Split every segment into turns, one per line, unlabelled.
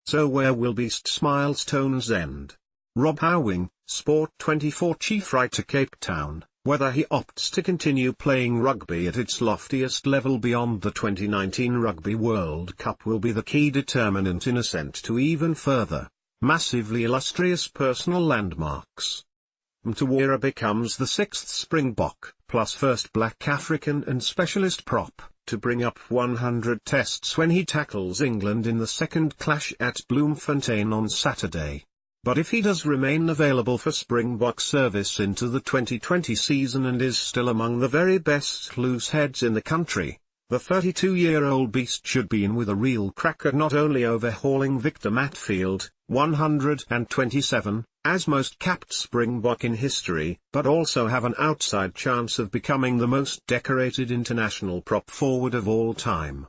So where will Beast's milestones end? Rob Houwing, Sport 24 chief writer, Cape Town. Whether he opts to continue playing rugby at its loftiest level beyond the 2019 Rugby World Cup will be the key determinant in ascent to even further, massively illustrious personal landmarks. Mtawira becomes the sixth Springbok, plus first black African and specialist prop, to bring up 100 tests when he tackles England in the second clash at Bloemfontein on Saturday. But if he does remain available for Springbok service into the 2020 season and is still among the very best loose heads in the country, the 32-year-old beast should be in with a real crack at not only overhauling Victor Matfield, 127, as most capped Springbok in history, but also have an outside chance of becoming the most decorated international prop forward of all time.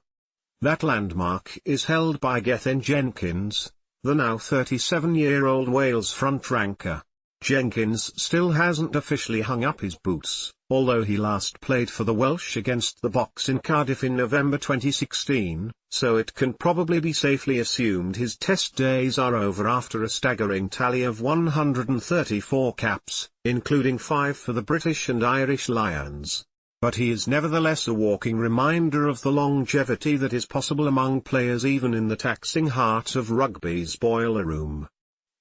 That landmark is held by Gethin Jenkins, the now 37-year-old Wales front ranker. Jenkins still hasn't officially hung up his boots, although he last played for the Welsh against the Boks in Cardiff in November 2016, so it can probably be safely assumed his test days are over after a staggering tally of 134 caps, including 5 for the British and Irish Lions. But he is nevertheless a walking reminder of the longevity that is possible among players even in the taxing heart of rugby's boiler room.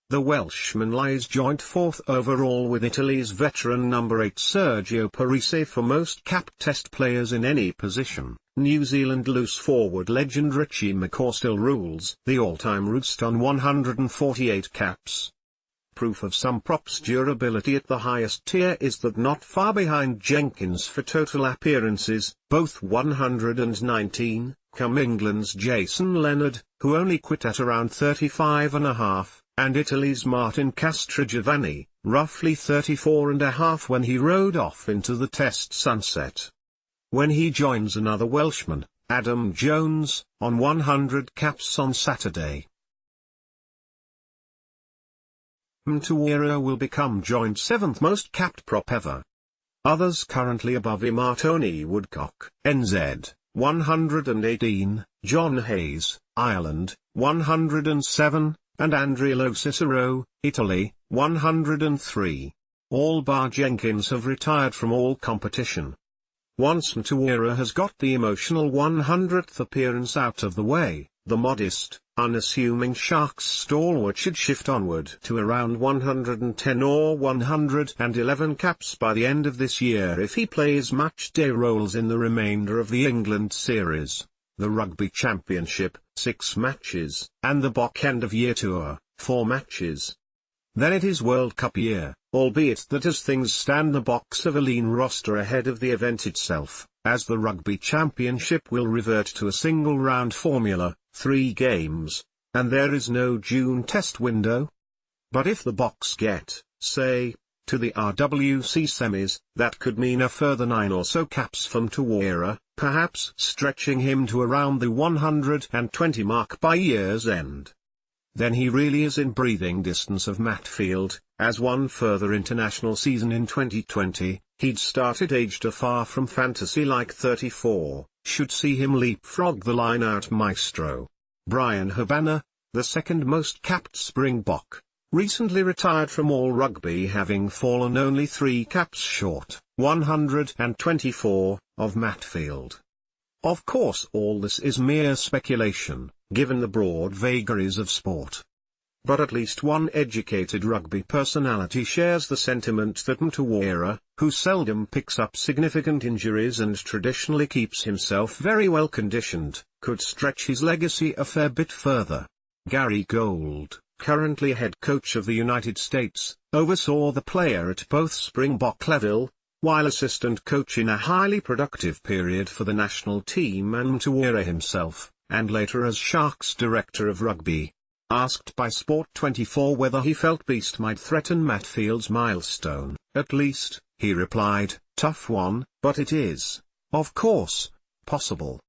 The Welshman lies joint fourth overall with Italy's veteran number 8 Sergio Parisse for most capped test players in any position. New Zealand loose forward legend Richie McCaw still rules the all-time roost on 148 caps. Proof of some props' durability at the highest tier is that not far behind Jenkins for total appearances, both 119, come England's Jason Leonard, who only quit at around 35.5, and Italy's Martin Castrogiovanni, roughly 34.5 when he rode off into the Test sunset. When he joins another Welshman, Adam Jones, on 100 caps on Saturday, Mtawira will become joint 7th most capped prop ever. Others currently above him are Tony Woodcock, NZ, 118, John Hayes, Ireland, 107, and Andrea Cicero, Italy, 103. All bar Jenkins have retired from all competition. Once Mtawira has got the emotional 100th appearance out of the way, the modest, unassuming Sharks stalwart should shift onward to around 110 or 111 caps by the end of this year if he plays match-day roles in the remainder of the England series, the Rugby Championship, 6 matches, and the Bok End of Year Tour, 4 matches. Then it is World Cup year, albeit that as things stand the Boks have a lean roster ahead of the event itself, as the Rugby Championship will revert to a single-round formula, 3 games, and there is no June test window. But if the Boks get, say, to the RWC semis, that could mean a further 9 or so caps from Mtawira, perhaps stretching him to around the 120 mark by year's end. Then he really is in breathing distance of Matfield, as one further international season in 2020, he'd started aged afar from fantasy like 34, should see him leapfrog the line-out maestro. Brian Habana, the second most capped Springbok, recently retired from all rugby having fallen only 3 caps short, 124, of Matfield. Of course all this is mere speculation, given the broad vagaries of sport. But at least one educated rugby personality shares the sentiment that Mtawira, who seldom picks up significant injuries and traditionally keeps himself very well conditioned, could stretch his legacy a fair bit further. Gary Gold, currently head coach of the United States, oversaw the player at both Springbok level, while assistant coach in a highly productive period for the national team and Mtawira himself, and later as Sharks director of rugby. Asked by Sport 24 whether he felt Beast might threaten Matfield's milestone, at least, he replied, "Tough one, but it is, of course, possible.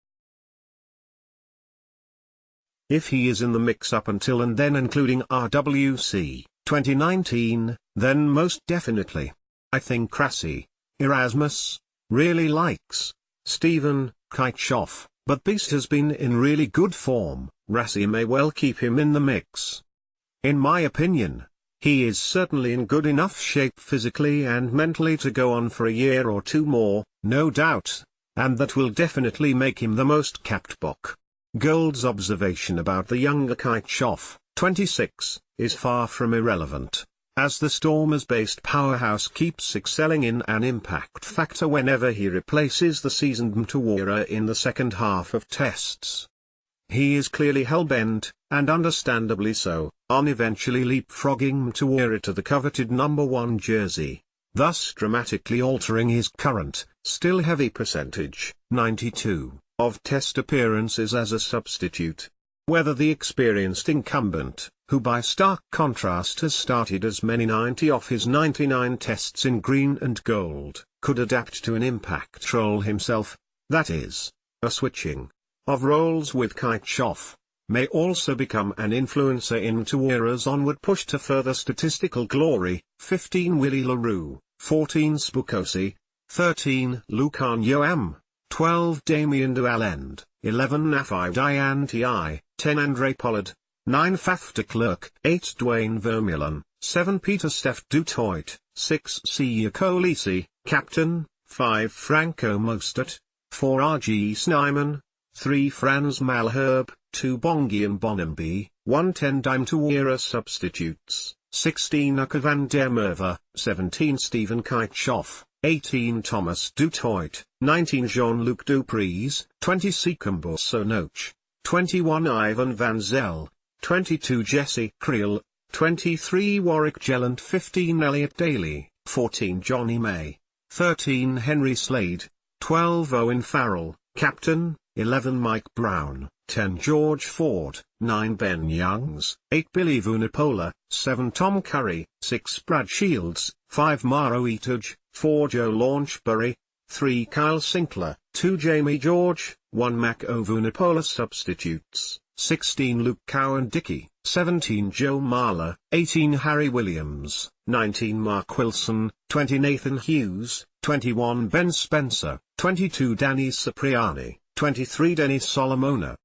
If he is in the mix up until and then including RWC 2019, then most definitely. I think Krasi, Erasmus, really likes Stephen Kitechoff, But Beast has been in really good form. Rassie may well keep him in the mix. In my opinion, he is certainly in good enough shape physically and mentally to go on for a year or two more, no doubt, and that will definitely make him the most capped bok. Gold's observation about the younger Kitechoff, 26, is far from irrelevant, as the Stormers-based powerhouse keeps excelling in an impact factor whenever he replaces the seasoned Mtawira in the second half of tests. He is clearly hell-bent, and understandably so, on eventually leapfrogging Mtawira to the coveted number 1 jersey, thus dramatically altering his current, still heavy percentage, 92, of test appearances as a substitute. Whether the experienced incumbent, who by stark contrast has started as many 90 of his 99 tests in green and gold, could adapt to an impact role himself, that is, a switching of roles with Kitechoff, may also become an influencer in Mtawira's onward push to further statistical glory. 15 Willie Leroux, 14 Spukosi, 13 Lucan Yoam, 12 Damien Dualend, 11 Afi Dianti, 10 Andre Pollard, 9 Faf de Klerk, 8 Dwayne Vermeulen, 7 Peter Steph Dutoit, 6 Sia Colisi, Captain, 5 Franco Mostert, 4 RG Snyman, 3 Franz Malherbe, 2 Bongian Bonambi, 1 10 Mtawira substitutes, 16 Uka van der Merwe, 17 Stephen Kitechoff, 18 Thomas Dutoit, 19 Jean-Luc Dupries, 20 Sekumbo Sonoch, 21 Ivan van Zel, 22 Jesse Creel, 23 Warwick Gellant, 15 Elliot Daly, 14 Johnny May, 13 Henry Slade, 12 Owen Farrell, Captain, 11 Mike Brown, 10 George Ford, 9 Ben Youngs, 8 Billy Vunipola, 7 Tom Curry, 6 Brad Shields, 5 Maro Etuge, 4 Joe Launchbury, 3 Kyle Sinclair, 2 Jamie George, 1 Mac Ovunipola substitutes, 16 Luke Cowan-Dickey, 17 Joe Marler, 18 Harry Williams, 19 Mark Wilson, 20 Nathan Hughes, 21 Ben Spencer, 22 Danny Cipriani, 23 Dennis Solomona,